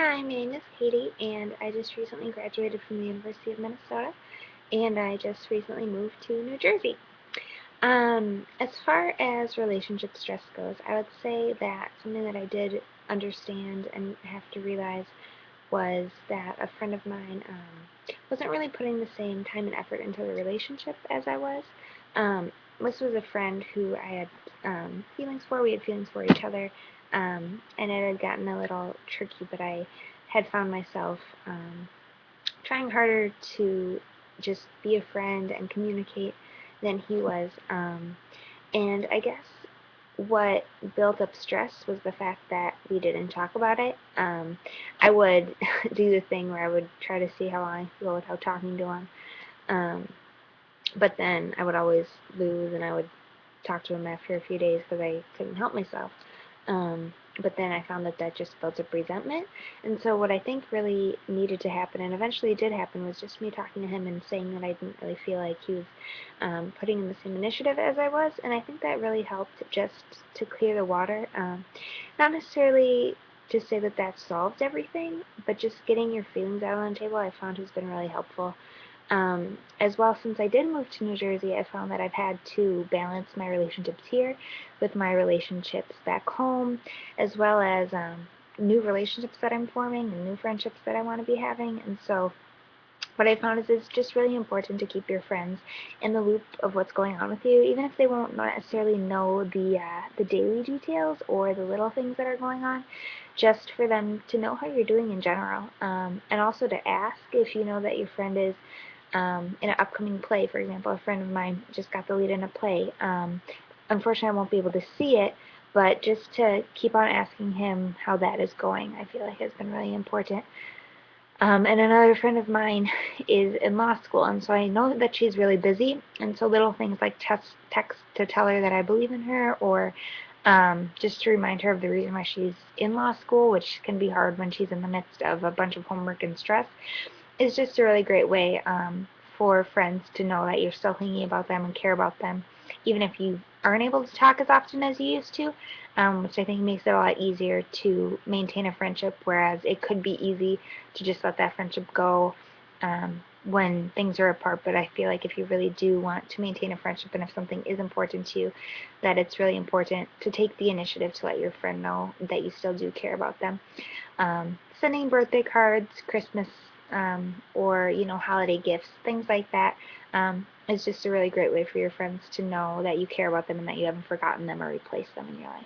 Hi, my name is Katie, and I just recently graduated from the University of Minnesota, and I just recently moved to New Jersey. As far as relationship stress goes, I would say that something that I did understand and have to realize was that a friend of mine wasn't really putting the same time and effort into the relationship as I was. Um, this was a friend who I had feelings for. We had feelings for each other, and it had gotten a little tricky, but I had found myself trying harder to just be a friend and communicate than he was. And I guess what built up stress was the fact that we didn't talk about it. I would do the thing where I would try to see how long I feel without talking to him. Um, but then I would always lose, and I would talk to him after a few days because I couldn't help myself. But then I found that that just built up resentment. And so what I think really needed to happen, and eventually did happen, was just me talking to him and saying that I didn't really feel like he was putting in the same initiative as I was. And I think that really helped just to clear the water. Not necessarily to say that that solved everything, but just getting your feelings out on the table I found has been really helpful. As well, since I did move to New Jersey, I found that I've had to balance my relationships here with my relationships back home, as well as new relationships that I'm forming and new friendships that I want to be having. And so, what I found is it's just really important to keep your friends in the loop of what's going on with you, even if they won't necessarily know the daily details or the little things that are going on, just for them to know how you're doing in general, and also to ask if you know that your friend is in an upcoming play. For example, a friend of mine just got the lead in a play. Unfortunately, I won't be able to see it, but just to keep on asking him how that is going, I feel like has been really important. And another friend of mine is in law school, and so I know that she's really busy, and so little things like text to tell her that I believe in her, or just to remind her of the reason why she's in law school, which can be hard when she's in the midst of a bunch of homework and stress, is just a really great way for friends to know that you're still thinking about them and care about them, even if you aren't able to talk as often as you used to, which I think makes it a lot easier to maintain a friendship, whereas it could be easy to just let that friendship go when things are apart. But I feel like if you really do want to maintain a friendship, and if something is important to you, that it's really important to take the initiative to let your friend know that you still do care about them. Sending birthday cards, Christmas, or holiday gifts, things like that, is just a really great way for your friends to know that you care about them and that you haven't forgotten them or replaced them in your life.